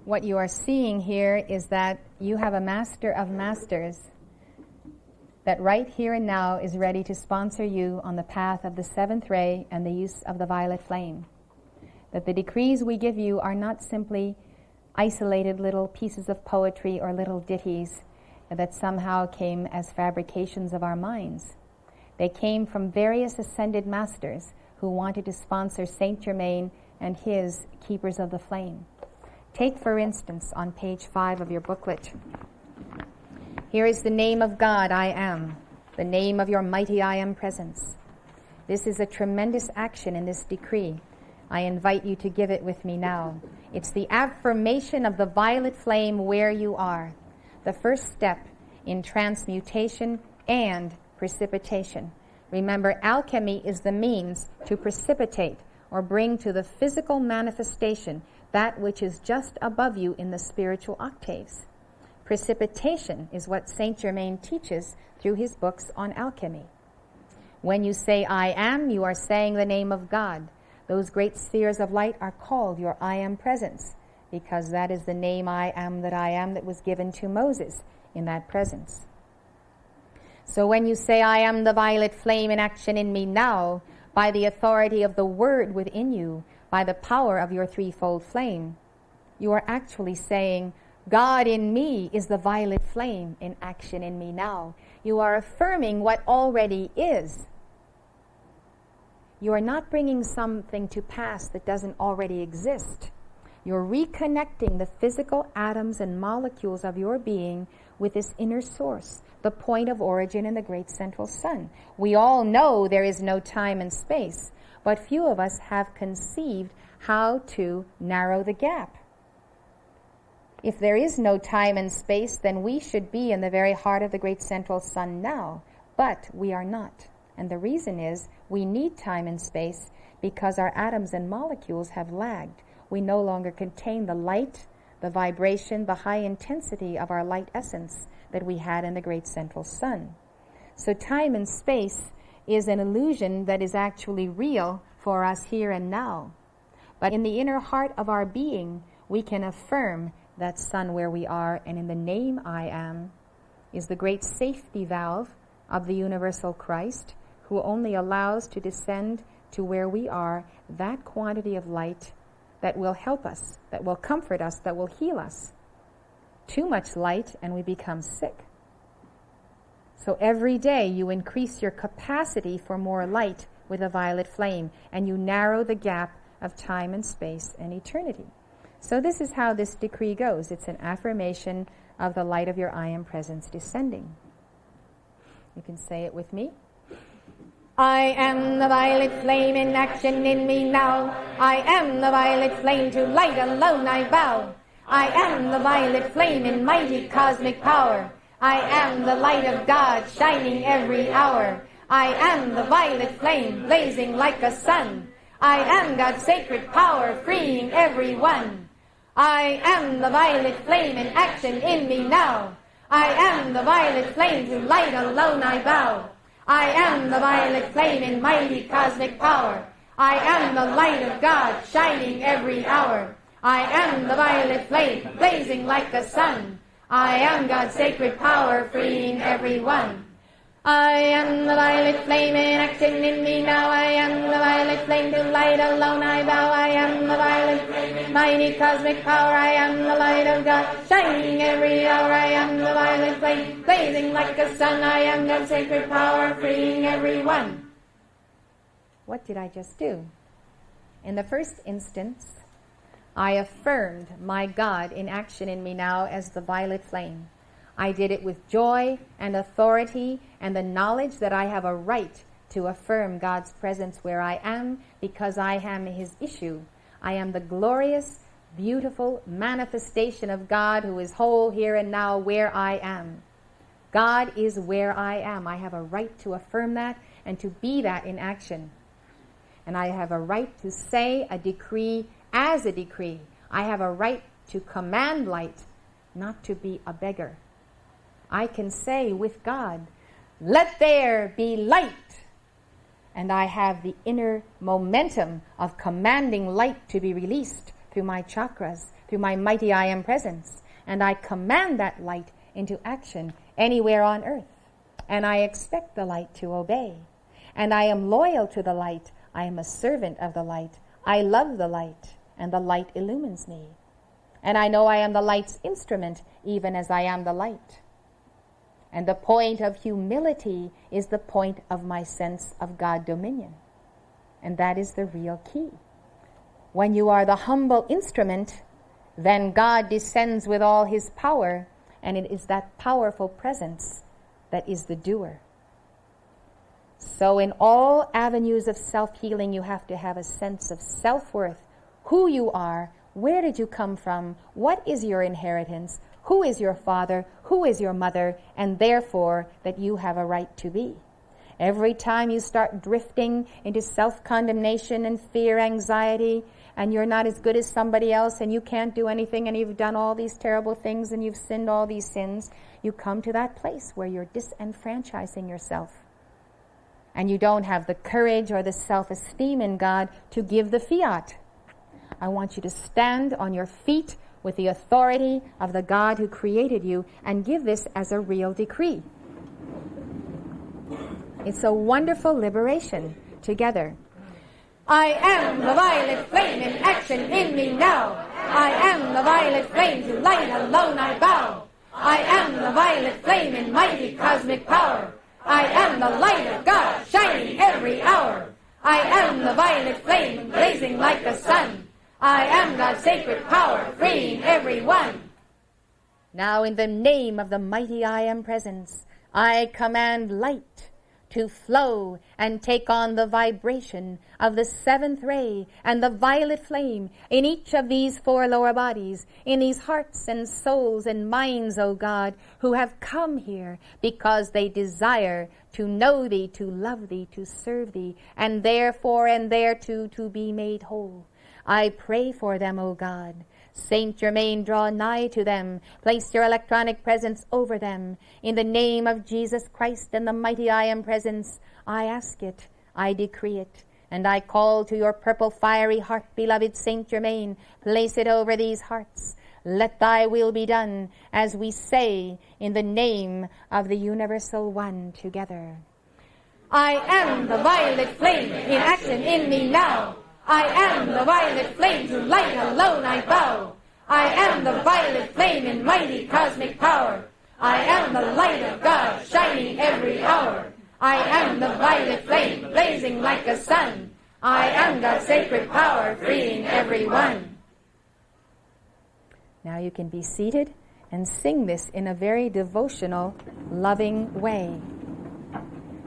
What you are seeing here is that you have a master of masters that right here and now is ready to sponsor you on the path of the seventh ray and the use of the violet flame. That the decrees we give you are not simply isolated little pieces of poetry or little ditties that somehow came as fabrications of our minds. They came from various ascended masters who wanted to sponsor Saint Germain and his Keepers of the Flame. Take, for instance, on page 5 of your booklet. Here is the name of God, I am, the name of your mighty I am presence. This is a tremendous action in this decree. I invite you to give it with me now. It's the affirmation of the violet flame where you are, the first step in transmutation and precipitation. Remember, alchemy is the means to precipitate or bring to the physical manifestation that which is just above you in the spiritual octaves. Precipitation is what Saint Germain teaches through his books on alchemy. When you say I am, you are saying the name of God. Those great spheres of light are called your I am presence, because that is the name I am that was given to Moses in that presence. So when you say I am the violet flame in action in me now, by the authority of the word within you, by the power of your threefold flame, you are actually saying, God in me is the violet flame in action in me now. You are affirming what already is. You are not bringing something to pass that doesn't already exist. You're reconnecting the physical atoms and molecules of your being with this inner source, the point of origin in the great central sun. We all know there is no time and space, but few of us have conceived how to narrow the gap. If there is no time and space, then we should be in the very heart of the great central sun now, but we are not. And the reason is we need time and space because our atoms and molecules have lagged. We no longer contain the light, the vibration, the high intensity of our light essence that we had in the great central sun. So time and space is an illusion that is actually real for us here and now. But in the inner heart of our being, we can affirm that sun where we are, and in the name I am is the great safety valve of the universal Christ, who only allows to descend to where we are that quantity of light that will help us, that will comfort us, that will heal us. Too much light and we become sick. So every day you increase your capacity for more light with a violet flame, and you narrow the gap of time and space and eternity. So this is how this decree goes. It's an affirmation of the light of your I am presence descending. You can say it with me. I am the violet flame in action in me now. I am the violet flame, to light alone I bow. I am the violet flame in mighty cosmic power. I am the light of God shining every hour. I am the violet flame blazing like a sun. I am God's sacred power freeing everyone. I am the violet flame in action in me now. I am the violet flame, to light alone I bow. I am the violet flame in mighty cosmic power. I am the light of God shining every hour. I am the violet flame blazing like the sun. I am God's sacred power freeing everyone. I am the violet flame in action in me now. I am the violet flame, to light alone I bow. I am the violet flame in mighty cosmic power. I am the light of God shining every hour. I am the violet flame blazing like a sun. I am God's sacred power freeing everyone. What did I just do? In the first instance, I affirmed my God in action in me now as the violet flame. I did it with joy and authority and the knowledge that I have a right to affirm God's presence where I am, because I am his issue. I am the glorious, beautiful manifestation of God who is whole here and now where I am. God is where I am. I have a right to affirm that and to be that in action. And I have a right to say a decree as a decree. I have a right to command light, not to be a beggar. I can say with God, let there be light. And I have the inner momentum of commanding light to be released through my chakras, through my mighty I Am presence, and I command that light into action anywhere on earth. And I expect the light to obey. And I am loyal to the light. I am a servant of the light. I love the light, and the light illumines me. And I know I am the light's instrument, even as I am the light. And the point of humility is the point of my sense of God dominion. And that is the real key. When you are the humble instrument, then God descends with all his power, and it is that powerful presence that is the doer. So in all avenues of self-healing, you have to have a sense of self-worth, who you are, where did you come from, what is your inheritance, who is your father, who is your mother, and therefore that you have a right to be. Every time you start drifting into self-condemnation and fear, anxiety, and you're not as good as somebody else, and you can't do anything, and you've done all these terrible things, and you've sinned all these sins, you come to that place where you're disenfranchising yourself. And you don't have the courage or the self-esteem in God to give the fiat. I want you to stand on your feet with the authority of the God who created you and give this as a real decree. It's a wonderful liberation together. I am the violet flame in action in me now. I am the violet flame, to light alone I bow. I am the violet flame in mighty cosmic power. I am the light of God, shining every hour. I am the violet flame, blazing like the sun. I am God's sacred power, freeing everyone. Now in the name of the mighty I Am presence, I command light to flow and take on the vibration of the seventh ray and the violet flame in each of these four lower bodies, in these hearts and souls and minds, O God, who have come here because they desire to know Thee, to love Thee, to serve Thee, and therefore and thereto to be made whole. I pray for them, O God. Saint Germain, draw nigh to them. Place your electronic presence over them. In the name of Jesus Christ and the mighty I Am presence, I ask it, I decree it, and I call to your purple fiery heart, beloved Saint Germain, place it over these hearts. Let thy will be done, as we say in the name of the Universal One together. I am the violet flame in action in me now. I am the violet flame, to light alone I bow. I am the violet flame in mighty cosmic power. I am the light of God, shining every hour. I am the violet flame, blazing like a sun. I am God's sacred power, freeing everyone. Now you can be seated and sing this in a very devotional, loving way.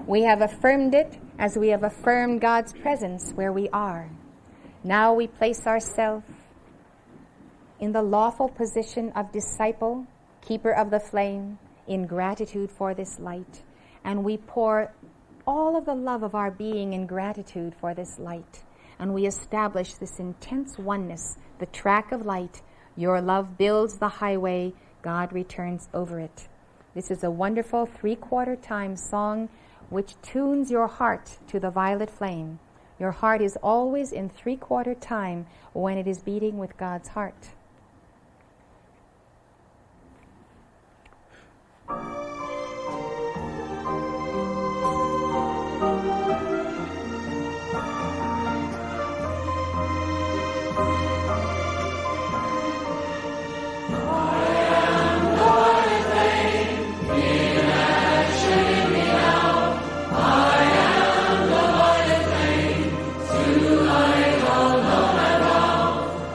We have affirmed it as we have affirmed God's presence where we are. Now we place ourselves in the lawful position of disciple, keeper of the flame, in gratitude for this light. And we pour all of the love of our being in gratitude for this light. And we establish this intense oneness, the track of light. Your love builds the highway, God returns over it. This is a wonderful 3/4 time song which tunes your heart to the violet flame. Your heart is always in 3/4 time when it is beating with God's heart.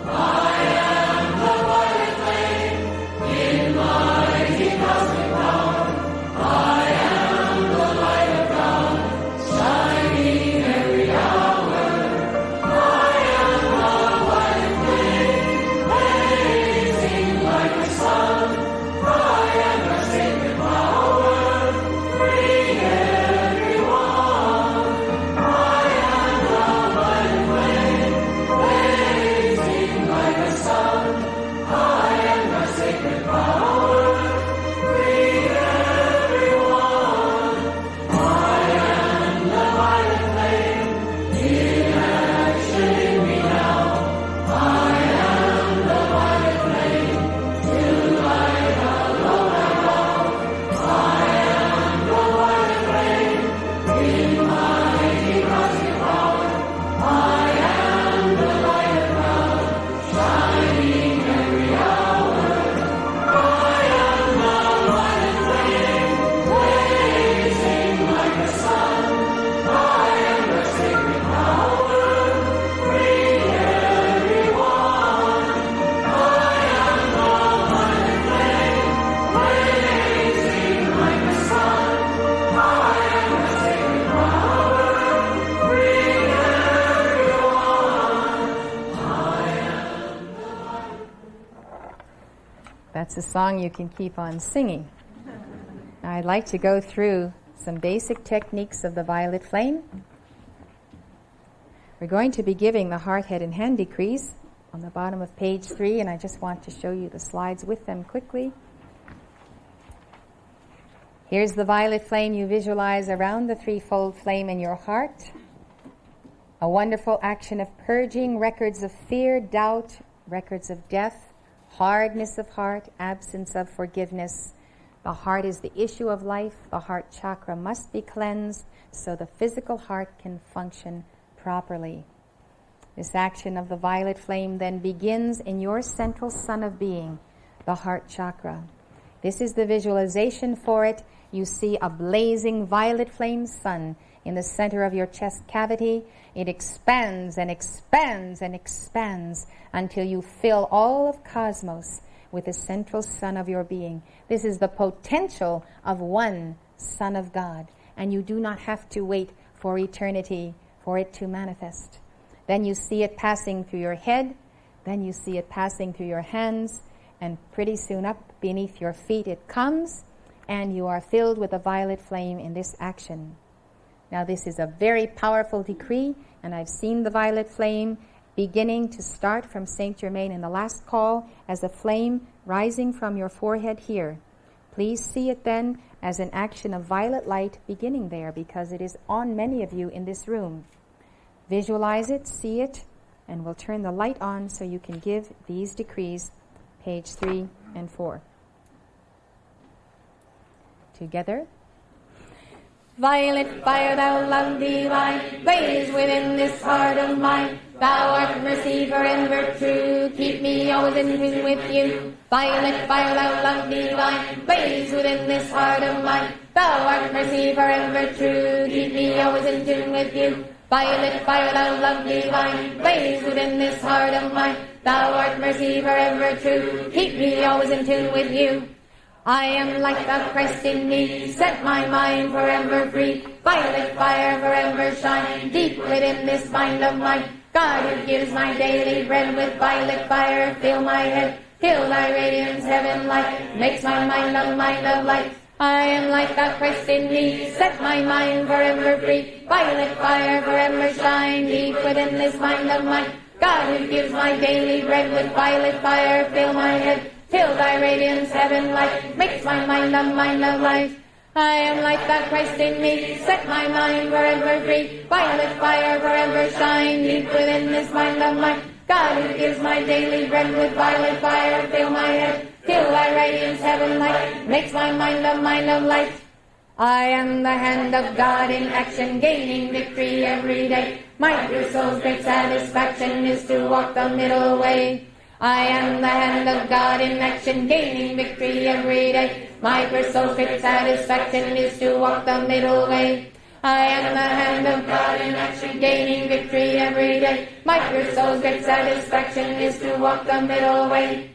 I am That's a song you can keep on singing. Now, I'd like to go through some basic techniques of the violet flame. We're going to be giving the heart, head, and hand decrees on the bottom of page 3, and I just want to show you the slides with them quickly. Here's the violet flame you visualize around the threefold flame in your heart. A wonderful action of purging records of fear, doubt, records of death, hardness of heart, absence of forgiveness. The heart is the issue of life. The heart chakra must be cleansed so the physical heart can function properly. This action of the violet flame then begins in your central sun of being, the heart chakra. This is the visualization for it. You see a blazing violet flame sun in the center of your chest cavity. It expands and expands and expands until you fill all of cosmos with the central sun of your being. This is the potential of one Son of God, and you do not have to wait for eternity for it to manifest. Then you see it passing through your head, then you see it passing through your hands, and pretty soon up beneath your feet it comes, and you are filled with a violet flame in this action. Now this is a very powerful decree, and I've seen the violet flame beginning to start from Saint Germain in the last call as a flame rising from your forehead here. Please see it then as an action of violet light beginning there, because it is on many of you in this room. Visualize it, see it, and we'll turn the light on so you can give these decrees, page 3 and 4. Together. Violet fire, thou love divine, blaze within this heart of mine. Thou art mercy forever true, keep me always in tune with you. Violet fire, thou love divine, blaze within this heart of mine. Thou art mercy forever true, keep me always in tune with you. Violet fire, thou love divine, blaze within this heart of mine. Thou art mercy forever true, keep me always in tune with you. I am like the Christ in me, set my mind forever free. Violet fire forever shine, deep within this mind of mine. God who gives my daily bread, with violet fire fill my head. Till thy radiance heaven light, makes my mind a mind of light. I am like the Christ in me, set my mind forever free. Violet fire forever shine, deep within this mind of mine. God who gives my daily bread, with violet fire fill my head. Till thy radiance heaven light, makes my mind a mind of light. I am like the Christ in me, set my mind forever free. Violet fire forever shine, deep within this mind of mine. God who gives my daily bread, with violet fire fill my head. Till thy radiance heaven light, makes my mind a mind of light. I am the hand of God in action, gaining victory every day. My true soul's great satisfaction is to walk the middle way. I am the hand of God in action, gaining victory every day. My pure soul's great satisfaction is to walk the middle way. I am the hand of God in action, gaining victory every day. My pure soul's great satisfaction is to walk the middle way.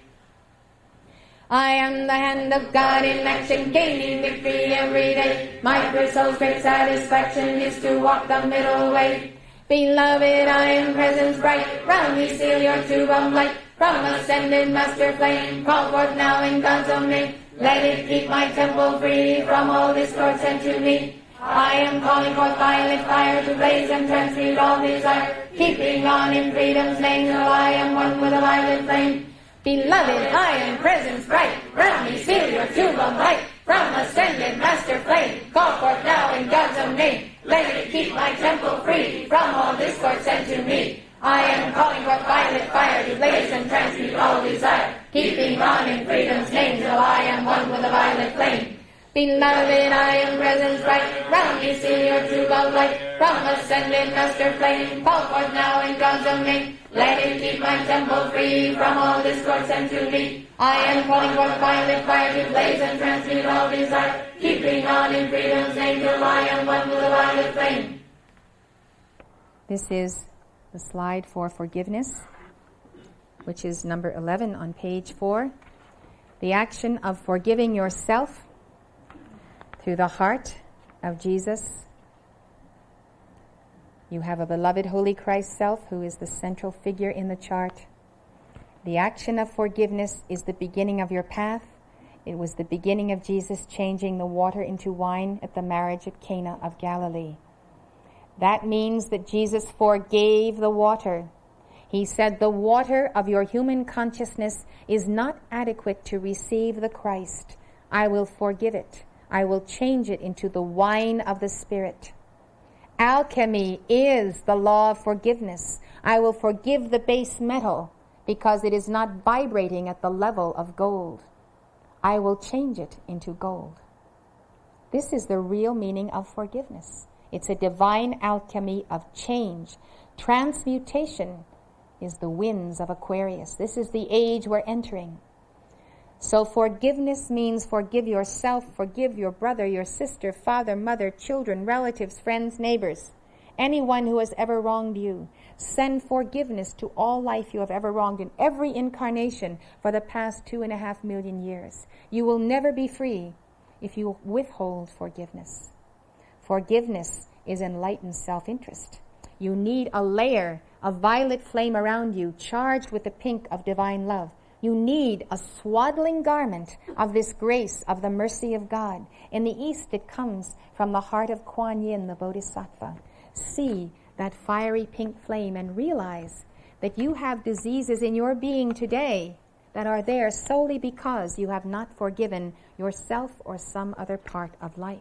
I am the hand of God in action, gaining victory every day. My pure soul's great satisfaction is to walk the middle way. Beloved, I am presence bright, round me seal your tube of light. From ascended master flame, call forth now in God's own name. Let it keep my temple free from all discord sent to me. I am calling forth violet fire to blaze and transmute all desire, keeping on in freedom's name till I am one with the violet flame. Beloved, I am presence bright, round me seal your tube of light. From ascended master flame, call forth now in God's own name. Let it keep my temple free from all discord sent to me. I am calling forth violet fire to blaze and transmute all desire, keeping on in freedom's name till I am one with the violet flame. Beloved, I am presence bright, round me seal your tube of light. From ascended master flame, call forth now in God's own name. Let it keep my temple free from all discord sent to me. I am calling forth violet fire to blaze and transmute all desire, keeping on in freedom's name till I am one with the violet flame. This is the slide for forgiveness, which is number 11 on page 4. The action of forgiving yourself through the heart of Jesus. You have a beloved Holy Christ self who is the central figure in the chart. The action of forgiveness is the beginning of your path. It was the beginning of Jesus changing the water into wine at the marriage at Cana of Galilee. That means that Jesus forgave the water. He said the water of your human consciousness is not adequate to receive the Christ. I will forgive it. I will change it into the wine of the Spirit. Alchemy is the law of forgiveness. I will forgive the base metal because it is not vibrating at the level of gold. I will change it into gold. This is the real meaning of forgiveness. It's a divine alchemy of change. Transmutation is the winds of Aquarius. This is the age we're entering. So forgiveness means forgive yourself, forgive your brother, your sister, father, mother, children, relatives, friends, neighbors, anyone who has ever wronged you. Send forgiveness to all life you have ever wronged in every incarnation for the past 2.5 million years. You will never be free if you withhold forgiveness. Forgiveness is enlightened self-interest. You need a layer of violet flame around you charged with the pink of divine love. You need a swaddling garment of this grace of the mercy of God. In the East, it comes from the heart of Kuan Yin, the Bodhisattva. See that fiery pink flame and realize that you have diseases in your being today that are there solely because you have not forgiven yourself or some other part of life.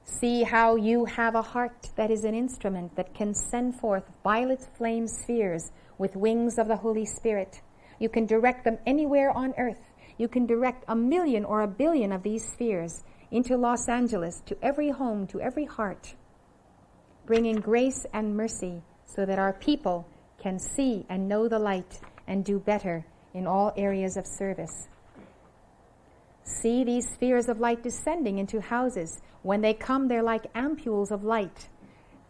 See how you have a heart that is an instrument that can send forth violet flame spheres with wings of the Holy Spirit. You can direct them anywhere on earth. You can direct 1 million or 1 billion of these spheres into Los Angeles, to every home, to every heart, bringing grace and mercy so that our people can see and know the light and do better in all areas of service. See these spheres of light descending into houses. When they come, they're like ampules of light.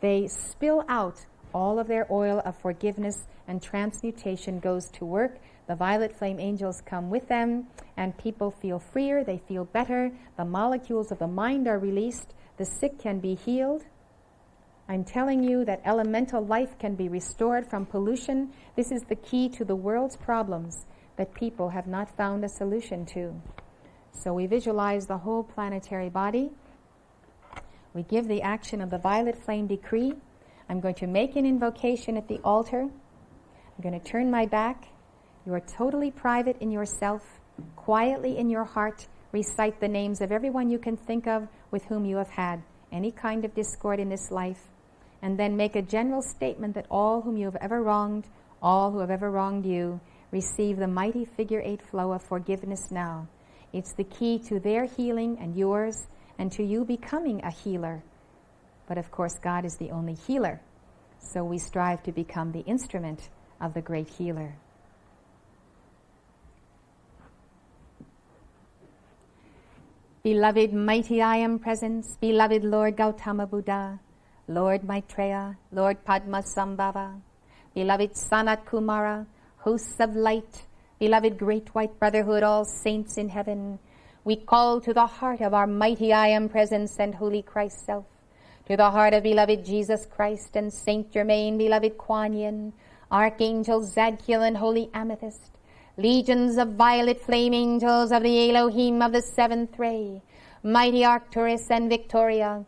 They spill out all of their oil of forgiveness, and transmutation goes to work. The violet flame angels come with them, and people feel freer, they feel better. The molecules of the mind are released. The sick can be healed. I'm telling you that elemental life can be restored from pollution. This is the key to the world's problems that people have not found a solution to. So we visualize the whole planetary body. We give the action of the violet flame decree. I'm going to make an invocation at the altar. I'm going to turn my back. You are totally private in yourself. Quietly in your heart, recite the names of everyone you can think of with whom you have had any kind of discord in this life. And then make a general statement that all whom you have ever wronged, all who have ever wronged you, receive the mighty figure 8 flow of forgiveness now. It's the key to their healing and yours, and to you becoming a healer. But of course, God is the only healer. So we strive to become the instrument of the great healer. Beloved mighty I Am Presence, beloved Lord Gautama Buddha, Lord Maitreya, Lord Padmasambhava, beloved Sanat Kumara, hosts of light, beloved Great White Brotherhood, all saints in heaven, we call to the heart of our mighty I Am Presence and Holy Christ Self, to the heart of beloved Jesus Christ and Saint Germain, beloved Kuan Yin, Archangel Zadkiel and Holy Amethyst, legions of violet flame angels of the Elohim of the seventh ray, mighty Arcturus and Victoria,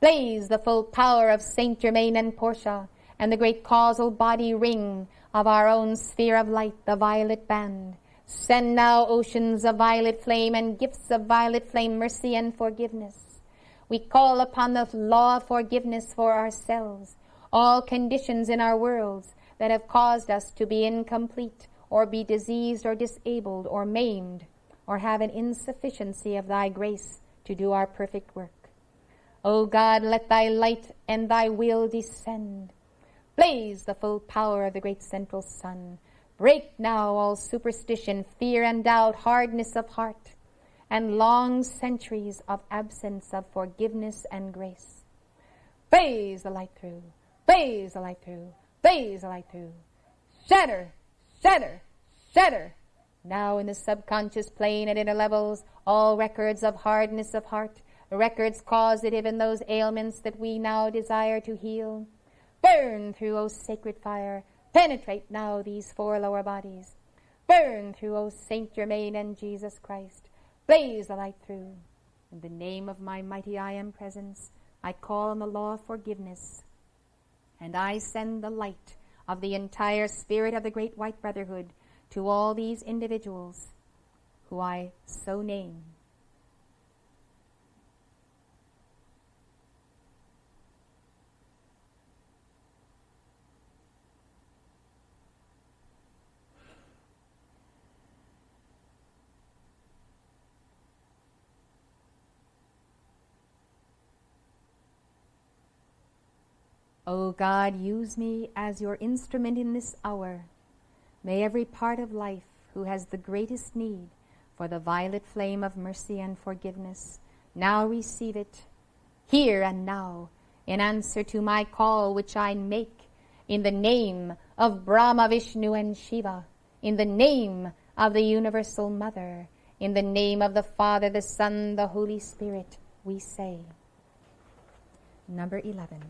blaze the full power of Saint Germain and Portia, and the great causal body ring of our own sphere of light, the violet band. Send now oceans of violet flame and gifts of violet flame mercy and forgiveness. We call upon the law of forgiveness for ourselves, all conditions in our worlds that have caused us to be incomplete, or be diseased or disabled or maimed, or have an insufficiency of thy grace to do our perfect work. O God, let thy light and thy will descend. Blaze the full power of the great central sun. Break now all superstition, fear and doubt, hardness of heart, and long centuries of absence of forgiveness and grace. Blaze the light through, blaze the light through, blaze the light through. Shatter, shatter, shatter. Now in the subconscious plane at inner levels, all records of hardness of heart, records causative in those ailments that we now desire to heal. Burn through, O sacred fire, Penetrate now these 4 lower bodies. Burn through, O Saint Germain and Jesus Christ. Blaze the light through. In the name of my mighty I Am Presence, I call on the law of forgiveness. And I send the light of the entire spirit of the Great White Brotherhood to all these individuals who I so name. O God, use me as your instrument in this hour. May every part of life who has the greatest need for the violet flame of mercy and forgiveness now receive it, here and now, in answer to my call which I make in the name of Brahma, Vishnu, and Shiva, in the name of the Universal Mother, in the name of the Father, the Son, the Holy Spirit, we say. Number 11.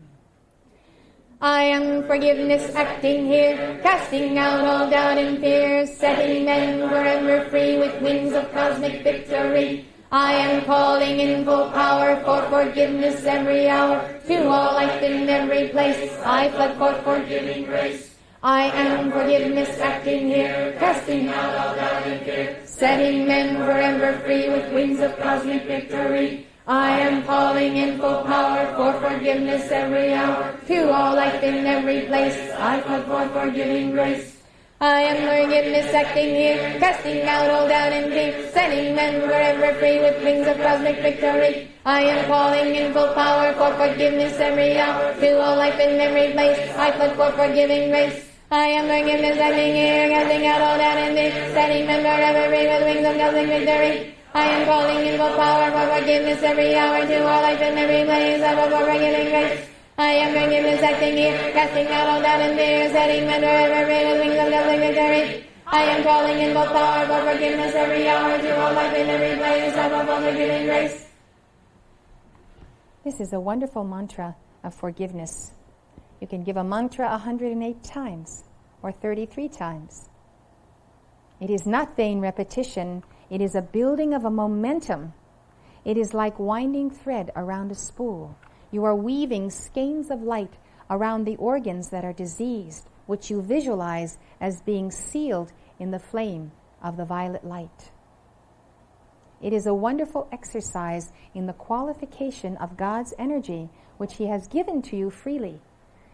I am forgiveness acting here, casting out all doubt and fear, setting men forever free with wings of cosmic victory. I am calling in full power for forgiveness every hour, to all life in every place. I flood forth forgiving grace. I am forgiveness acting here, casting out all doubt and fear, setting men forever free with wings of cosmic victory. I am calling in full power for forgiveness every hour, to all life in every place. I flood forth forgiving grace. I am forgiveness acting here, casting out all doubt and fear, setting men forever free with wings of cosmic victory. I am calling in full power for forgiveness every hour, to all life in every place. I flood forth forgiving grace. I am forgiveness acting here, casting out all doubt and fear, setting men forever free with wings of cosmic victory. I am calling in full power for forgiveness every hour, to all life in every place. I flood forth forgiving grace. I am forgiveness acting here, casting out all doubt and fear, setting men forever free with wings of cosmic victory. I am calling in full power for forgiveness every hour, to all life in every place. I flood forth forgiving grace. This is a wonderful mantra of forgiveness. You can give a mantra 108 times or 33 times. It is not vain repetition. It is a building of a momentum. It is like winding thread around a spool. You are weaving skeins of light around the organs that are diseased, which you visualize as being sealed in the flame of the violet light. It is a wonderful exercise in the qualification of God's energy, which He has given to you freely.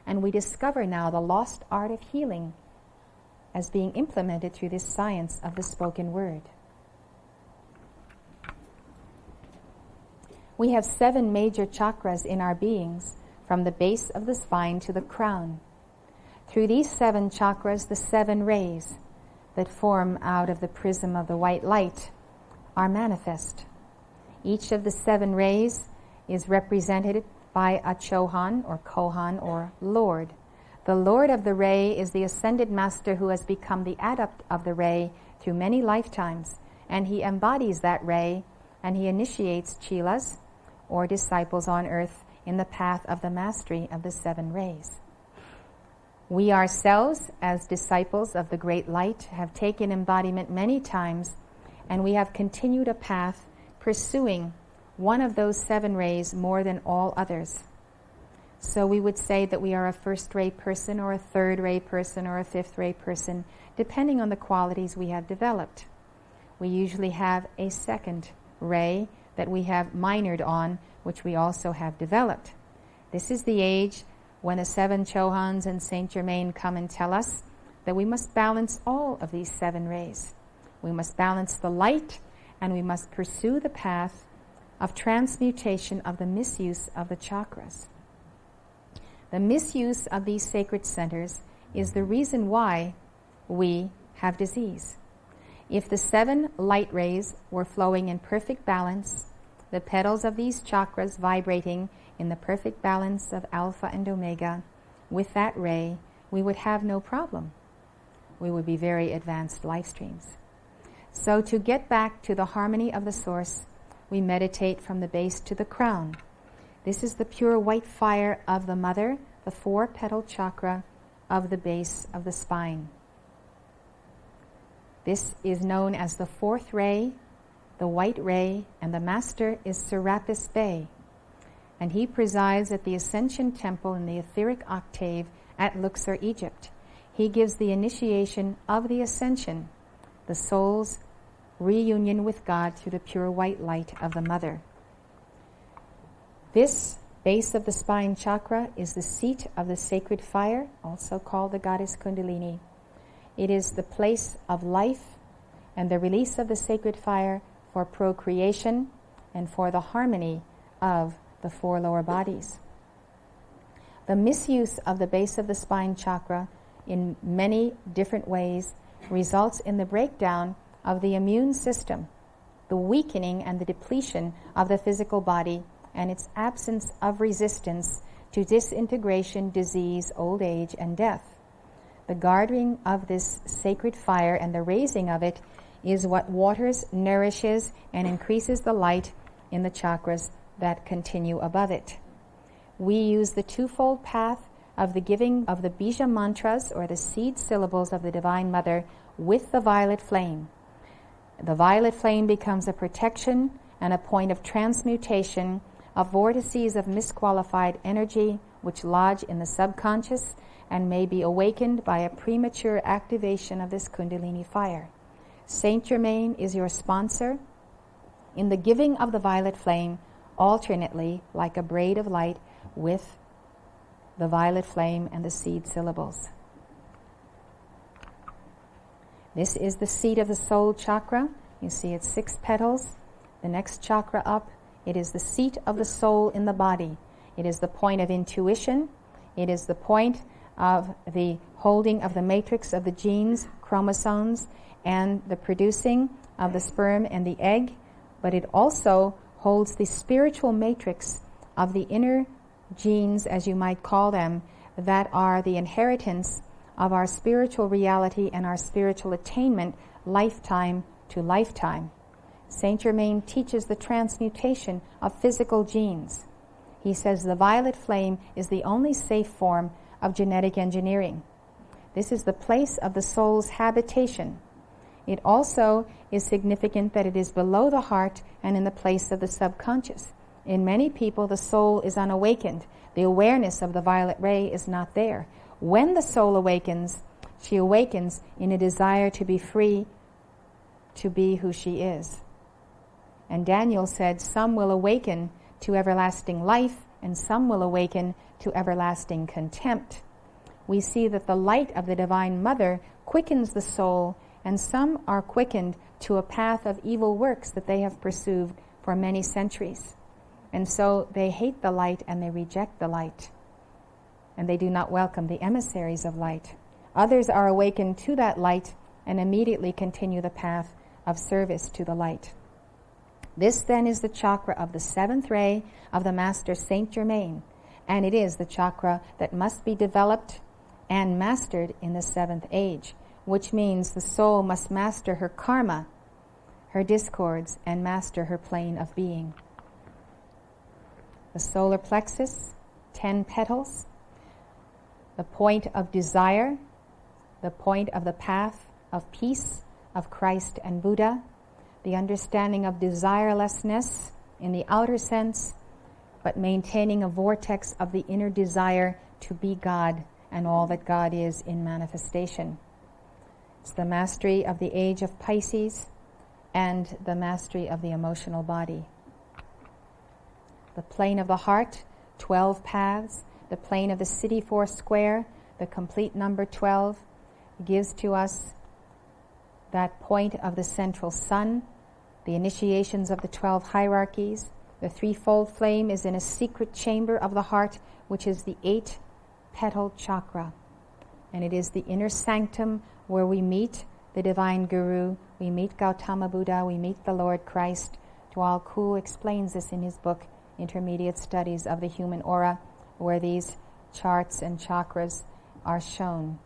And we discover now the lost art of healing as being implemented through this science of the spoken word. We have 7 major chakras in our beings, from the base of the spine to the crown. Through these 7 chakras, the 7 rays that form out of the prism of the white light are manifest. Each of the 7 rays is represented by a Chohan or Kohan or Lord. The Lord of the ray is the ascended master who has become the adept of the ray through many lifetimes, and he embodies that ray, and he initiates chelas, or disciples on earth, in the path of the mastery of the 7 rays. We ourselves, as disciples of the great light, have taken embodiment many times, and we have continued a path pursuing one of those 7 rays more than all others. So we would say that we are a first ray person, or a third ray person, or a fifth ray person, depending on the qualities we have developed. We usually have a second ray that we have minored on, which we also have developed. This is the age when the 7 Chohans and Saint Germain come and tell us that we must balance all of these 7 rays. We must balance the light, and we must pursue the path of transmutation of the misuse of the chakras. The misuse of these sacred centers is the reason why we have disease. If the 7 light rays were flowing in perfect balance, the petals of these chakras vibrating in the perfect balance of Alpha and Omega, with that ray, we would have no problem. We would be very advanced life streams. So to get back to the harmony of the source, we meditate from the base to the crown. This is the pure white fire of the mother, the 4-petal chakra of the base of the spine. This is known as the fourth ray, the white ray, and the master is Serapis Bey, and he presides at the Ascension Temple in the etheric octave at Luxor, Egypt. He gives the initiation of the ascension, the soul's reunion with God through the pure white light of the Mother. This base of the spine chakra is the seat of the sacred fire, also called the goddess Kundalini. It is the place of life and the release of the sacred fire for procreation and for the harmony of the four lower bodies. The misuse of the base of the spine chakra in many different ways results in the breakdown of the immune system, the weakening and the depletion of the physical body, and its absence of resistance to disintegration, disease, old age, and death. The guarding of this sacred fire and the raising of it is what waters, nourishes, and increases the light in the chakras that continue above it. We use the twofold path of the giving of the bija mantras, or the seed syllables of the Divine Mother, with the violet flame. The violet flame becomes a protection and a point of transmutation of vortices of misqualified energy which lodge in the subconscious and may be awakened by a premature activation of this Kundalini fire. Saint Germain is your sponsor in the giving of the violet flame, alternately like a braid of light with the violet flame and the seed syllables. This is the seat of the soul chakra. You see it's 6 petals. The next chakra up, it is the seat of the soul in the body. It is the point of intuition. It is the point of the holding of the matrix of the genes, chromosomes, and the producing of the sperm and the egg. But it also holds the spiritual matrix of the inner genes, as you might call them, that are the inheritance of our spiritual reality and our spiritual attainment lifetime to lifetime. Saint Germain teaches the transmutation of physical genes. He says the violet flame is the only safe form of genetic engineering. This is the place of the soul's habitation. It also is significant that it is below the heart and in the place of the subconscious. In many people, the soul is unawakened. The awareness of the violet ray is not there. When the soul awakens, she awakens in a desire to be free, to be who she is. And Daniel said, some will awaken to everlasting life, and some will awaken to everlasting contempt. We see that the light of the Divine Mother quickens the soul, and some are quickened to a path of evil works that they have pursued for many centuries. And so they hate the light and they reject the light. And they do not welcome the emissaries of light. Others are awakened to that light and immediately continue the path of service to the light. This then is the chakra of the 7th ray of the Master Saint Germain, and it is the chakra that must be developed and mastered in the 7th age, which means the soul must master her karma, her discords, and master her plane of being. The solar plexus, 10 petals, the point of desire, the point of the path of peace, of Christ and Buddha, the understanding of desirelessness in the outer sense, but maintaining a vortex of the inner desire to be God and all that God is in manifestation. It's the mastery of the age of Pisces and the mastery of the emotional body. The plane of the heart, 12 paths. The plane of the city 4 square, the complete number 12, gives to us that point of the central sun, the initiations of the 12 hierarchies. The threefold flame is in a secret chamber of the heart, which is the 8-petal chakra. And it is the inner sanctum where we meet the divine guru, we meet Gautama Buddha, we meet the Lord Christ. Dwal Koo explains this in his book, Intermediate Studies of the Human Aura, where these charts and chakras are shown.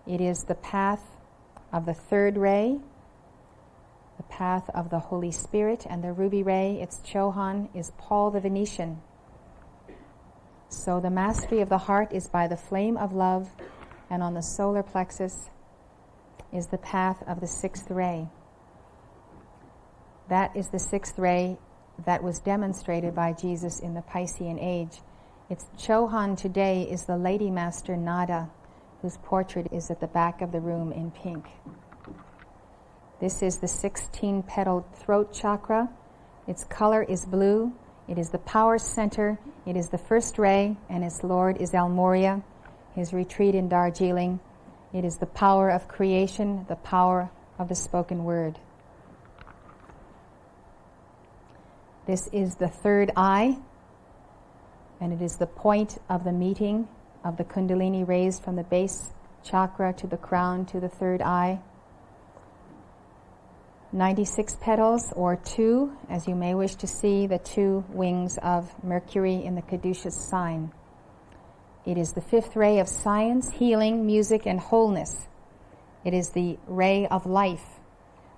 It is the path of the 3rd ray, the path of the Holy Spirit, and the ruby ray, its Chohan, is Paul the Venetian. So the mastery of the heart is by the flame of love and on the solar plexus is the path of the sixth ray. That is the sixth ray that was demonstrated by Jesus in the Piscean age. Its Chohan today is the Lady Master Nada, whose portrait is at the back of the room in pink. This is the 16-petaled throat chakra. Its color is blue. It is the power center. It is the first ray, and its lord is El Moria, his retreat in Darjeeling. It is the power of creation, the power of the spoken word. This is the third eye, and it is the point of the meeting of the Kundalini raised from the base chakra to the crown to the third eye. 96 petals, or 2, as you may wish to see, the 2 wings of Mercury in the caduceus sign. It is the fifth ray of science, healing, music, and wholeness. It is the ray of life,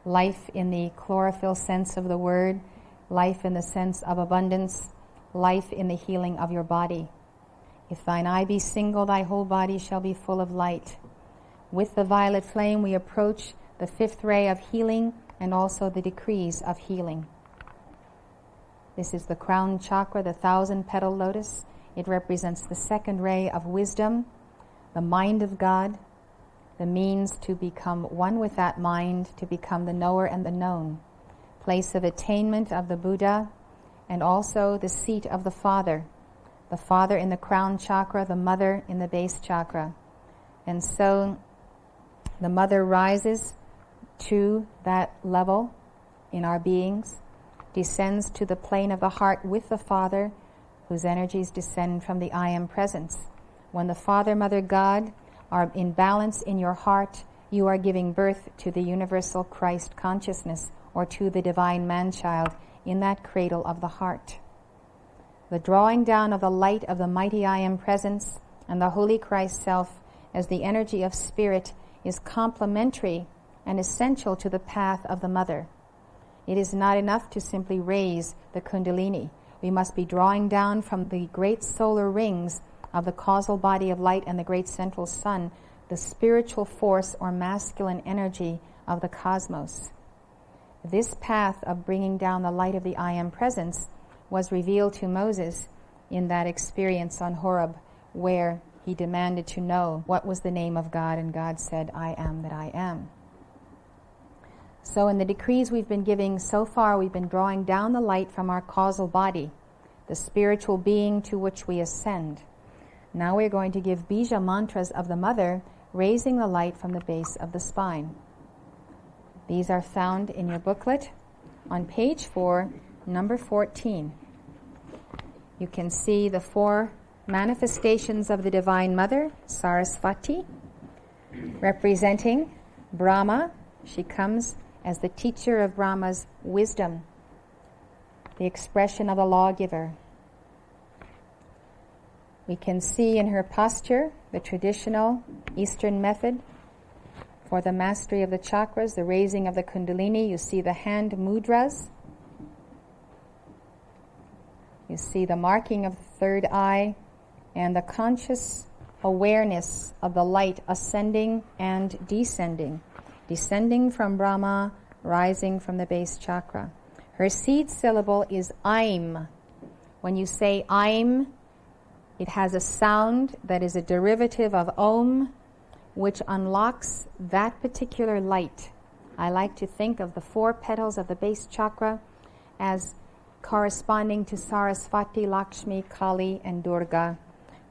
life in the chlorophyll sense of the word, life in the sense of abundance, life in the healing of your body. If thine eye be single, thy whole body shall be full of light. With the violet flame, we approach the fifth ray of healing and also the decrees of healing. This is the crown chakra, the 1,000-petal lotus. It represents the second ray of wisdom, the mind of God, the means to become one with that mind, to become the knower and the known, place of attainment of the Buddha, and also the seat of the Father in the crown chakra, the mother in the base chakra. And so the mother rises to that level in our beings, descends to the plane of the heart with the Father, whose energies descend from the I Am presence. When the Father, Mother, God are in balance in your heart, you are giving birth to the universal Christ consciousness, or to the divine man-child in that cradle of the heart. The drawing down of the light of the mighty I Am presence and the Holy Christ Self as the energy of spirit is complementary and essential to the path of the mother. It is not enough to simply raise the Kundalini. We must be drawing down from the great solar rings of the causal body of light and the great central sun the spiritual force or masculine energy of the cosmos. This path of bringing down the light of the I Am presence was revealed to Moses in that experience on Horeb, where he demanded to know what was the name of God, and God said, I am that I am. So in the decrees we've been giving so far, we've been drawing down the light from our causal body, the spiritual being to which we ascend. Now we're going to give Bija mantras of the mother, raising the light from the base of the spine. These are found in your booklet on page 4, number 14. You can see the 4 manifestations of the Divine Mother, Sarasvati, representing Brahma. She comes as the teacher of Brahma's wisdom, the expression of the lawgiver. We can see in her posture the traditional Eastern method for the mastery of the chakras, the raising of the Kundalini. You see the hand mudras. You see the marking of the third eye and the conscious awareness of the light ascending and descending. Descending from Brahma, rising from the base chakra. Her seed syllable is Aim. When you say Aim, it has a sound that is a derivative of Om, which unlocks that particular light. I like to think of the 4 petals of the base chakra as corresponding to Sarasvati, Lakshmi, Kali, and Durga,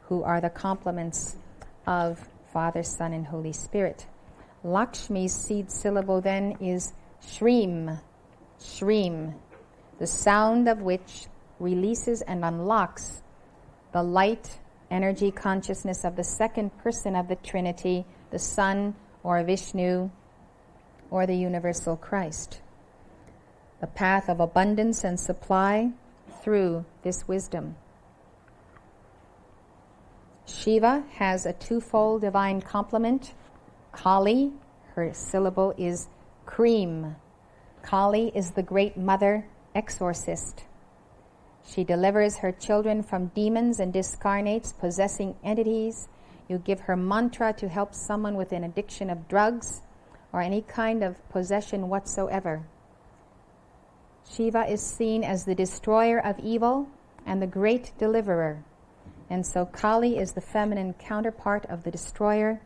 who are the complements of Father, Son, and Holy Spirit. Lakshmi's seed syllable then is Shreem, Shreem, the sound of which releases and unlocks the light energy consciousness of the second person of the Trinity, the Son or Vishnu or the universal Christ. The path of abundance and supply through this wisdom. Shiva has a 2-fold divine complement. Kali, her syllable is Cream. Kali is the great mother exorcist. She delivers her children from demons and discarnates, possessing entities, you give her mantra to help someone with an addiction of drugs or any kind of possession whatsoever. Shiva is seen as the destroyer of evil and the great deliverer. And so Kali is the feminine counterpart of the destroyer,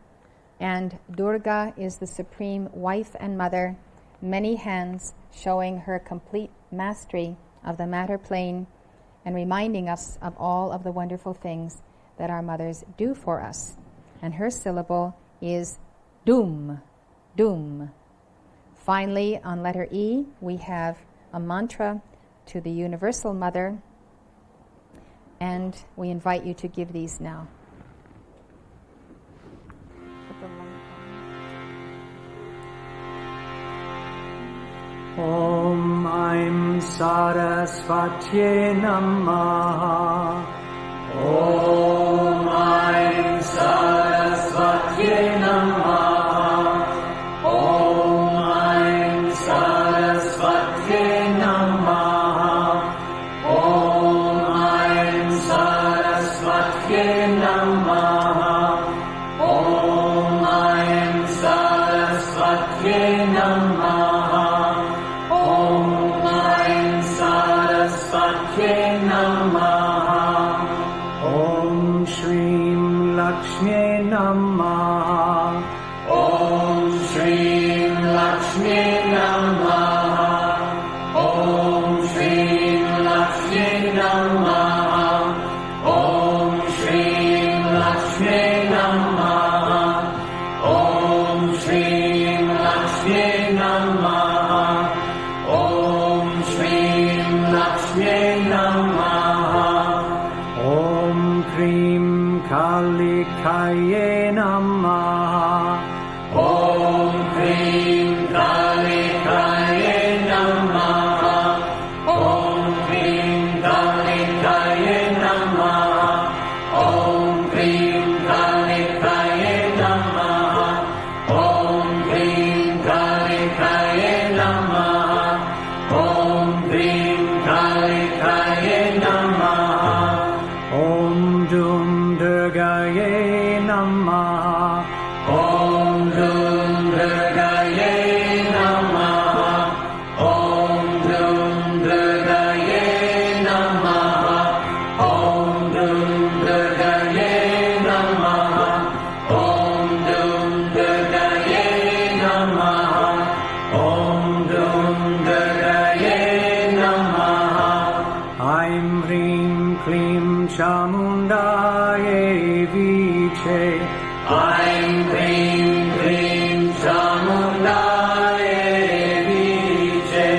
and Durga is the supreme wife and mother, many hands showing her complete mastery of the matter plane and reminding us of all of the wonderful things that our mothers do for us. And her syllable is Dum, Dum. Finally, on letter E, we have a mantra to the Universal Mother, and we invite you to give these now. Om Aim Sarasvatye Namaha. Om Aim Sarasvatye Namaha. Om Aim Sarasvatye Namaha. Om Aim Sarasvatye Namaha. Om Aim Sarasvatye Namaha. Om Shrim Lakshmi Namaha. Om Shrim Lakshmi Namaha. Om Shrim Lakshmi Namaha. Om Shrim Lakshmi Namaha. Om Shrim Lakshmi Namaha. Om Shrim Lakshmi Namaha. Om Krim Kalikaye Namaha. Om Krim Kalikaye Namaha. Om Krim Kalikaye Namaha. Om Krim Kalikaye Namaha. Om Krim Kalikaye Namaha. Om Krim Kalikaye Namaha. Om Dum Durgaye Namaha. Om Dum Durgaye Namaha. Om Dum Durgaye Namaha. Om Dum Durgaye Namaha. Om Dum Durgaye Namaha. Om Dum Durgaye Namaha. Aim Hrim Klim Chamundaye Viche. Aim Hrim Klim Chamundaye Viche.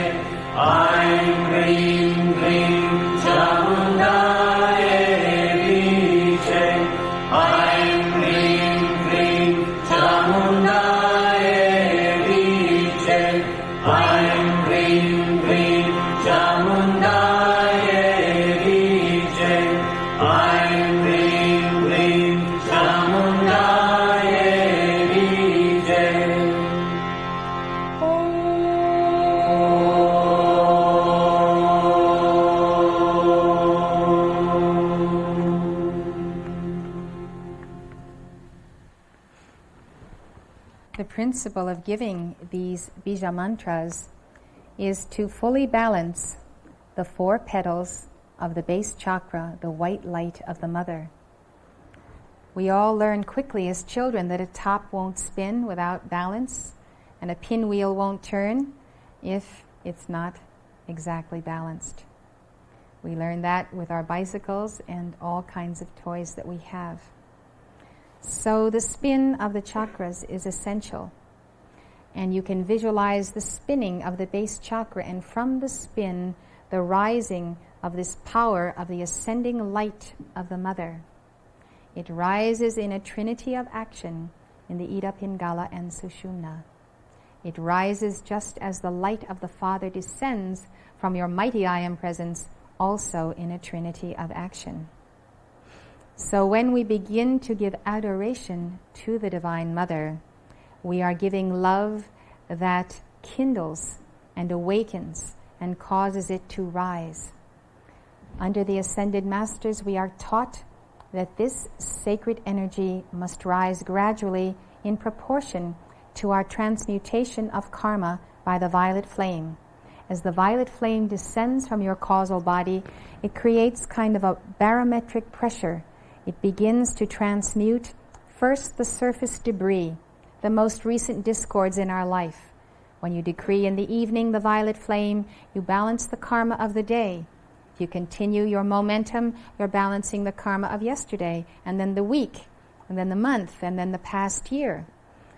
Aim Hrim Klim Chamundaye Viche. Aim Hrim Klim Chamundaye Viche. Aim Hrim Klim Chamundaye Viche. Aim Hrim Klim Chamundaye Viche. The principle of giving these bija mantras is to fully balance the 4 petals of the base chakra, the white light of the mother. We all learn quickly as children that a top won't spin without balance, and a pinwheel won't turn if it's not exactly balanced. We learn that with our bicycles and all kinds of toys that we have. So the spin of the chakras is essential. And you can visualize the spinning of the base chakra, and from the spin, the rising of this power of the ascending light of the mother. It rises in a trinity of action in the Ida Pingala and Sushumna. It rises just as the light of the Father descends from your mighty I Am presence, also in a trinity of action. So when we begin to give adoration to the Divine Mother, we are giving love that kindles and awakens and causes it to rise. Under the Ascended Masters, we are taught that this sacred energy must rise gradually in proportion to our transmutation of karma by the violet flame. As the violet flame descends from your causal body, it creates kind of a barometric pressure. It begins to transmute first the surface debris, the most recent discords in our life. When you decree in the evening the violet flame, you balance the karma of the day. If you continue your momentum, you're balancing the karma of yesterday, and then the week, and then the month, and then the past year.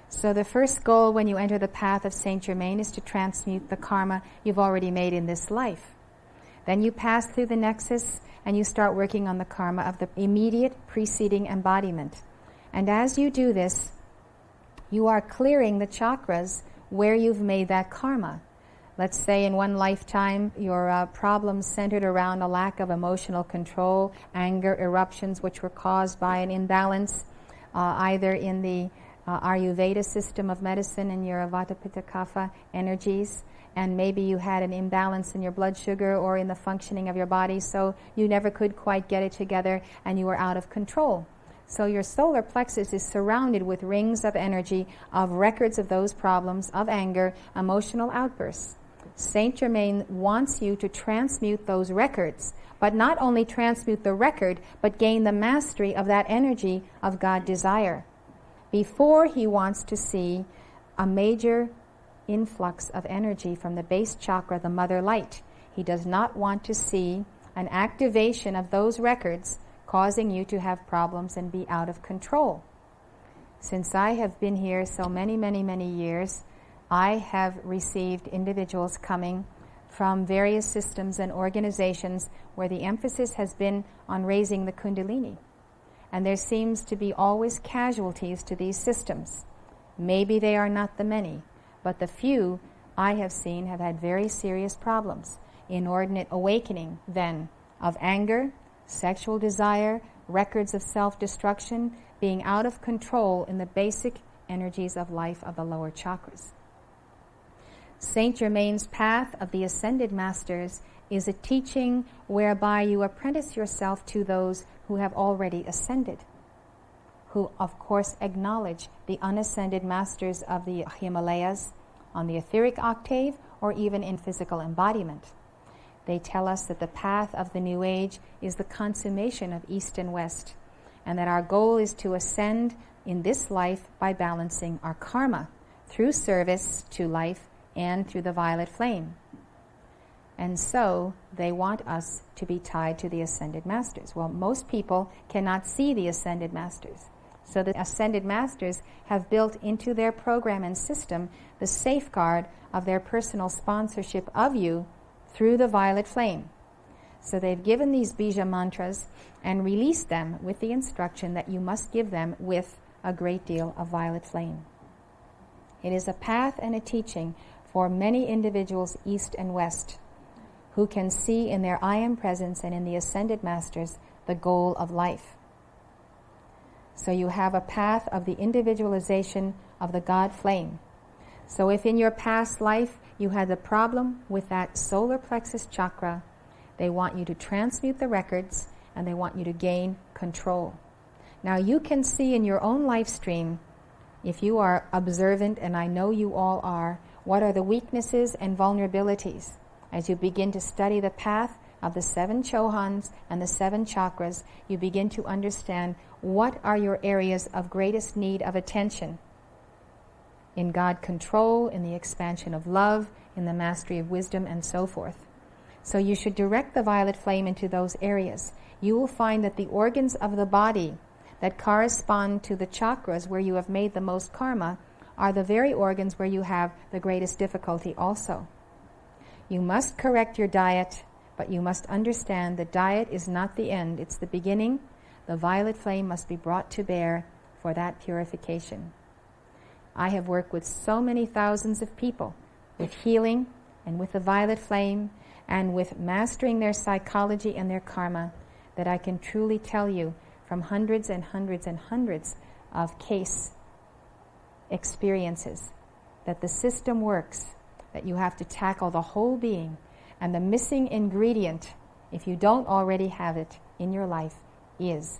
So the first goal when you enter the path of Saint Germain is to transmute the karma you've already made in this life. Then you pass through the nexus and you start working on the karma of the immediate preceding embodiment. And as you do this, you are clearing the chakras where you've made that karma. Let's say in one lifetime your problems centered around a lack of emotional control, anger, eruptions which were caused by an imbalance either in the Ayurveda system of medicine and your Vata Pitta Kapha energies, and maybe you had an imbalance in your blood sugar or in the functioning of your body, so you never could quite get it together and you were out of control. So your solar plexus is surrounded with rings of energy, of records of those problems, of anger, emotional outbursts. Saint Germain wants you to transmute those records, but not only transmute the record, but gain the mastery of that energy of God desire. Before he wants to see a major influx of energy from the base chakra, the mother light. He does not want to see an activation of those records causing you to have problems and be out of control. Since I have been here so many, many, many years, I have received individuals coming from various systems and organizations where the emphasis has been on raising the Kundalini. And there seems to be always casualties to these systems. Maybe they are not the many, but the few I have seen have had very serious problems. Inordinate awakening, then, of anger, sexual desire, records of self-destruction, being out of control in the basic energies of life of the lower chakras. Saint Germain's path of the Ascended Masters is a teaching whereby you apprentice yourself to those who have already ascended, who of course acknowledge the unascended masters of the Himalayas on the etheric octave or even in physical embodiment. They tell us that the path of the New Age is the consummation of East and West, and that our goal is to ascend in this life by balancing our karma through service to life and through the violet flame. And so they want us to be tied to the Ascended Masters. Well, most people cannot see the Ascended Masters. So the Ascended Masters have built into their program and system the safeguard of their personal sponsorship of you through the violet flame. So they've given these bija mantras and released them with the instruction that you must give them with a great deal of violet flame. It is a path and a teaching for many individuals east and west who can see in their I Am presence and in the Ascended Masters the goal of life. So you have a path of the individualization of the God flame. So if in your past life you had the problem with that solar plexus chakra, they want you to transmute the records and they want you to gain control. Now you can see in your own life stream, if you are observant, and I know you all are, what are the weaknesses and vulnerabilities. As you begin to study the path of the 7 Chohans and the 7 chakras, you begin to understand what are your areas of greatest need of attention. In God control, in the expansion of love, in the mastery of wisdom, and so forth. So you should direct the violet flame into those areas. You will find that the organs of the body that correspond to the chakras where you have made the most karma are the very organs where you have the greatest difficulty also. You must correct your diet, but you must understand that diet is not the end, it's the beginning. The violet flame must be brought to bear for that purification. I have worked with so many thousands of people with healing and with the violet flame and with mastering their psychology and their karma that I can truly tell you from hundreds and hundreds and hundreds of case experiences that the system works, that you have to tackle the whole being, and the missing ingredient, if you don't already have it in your life, is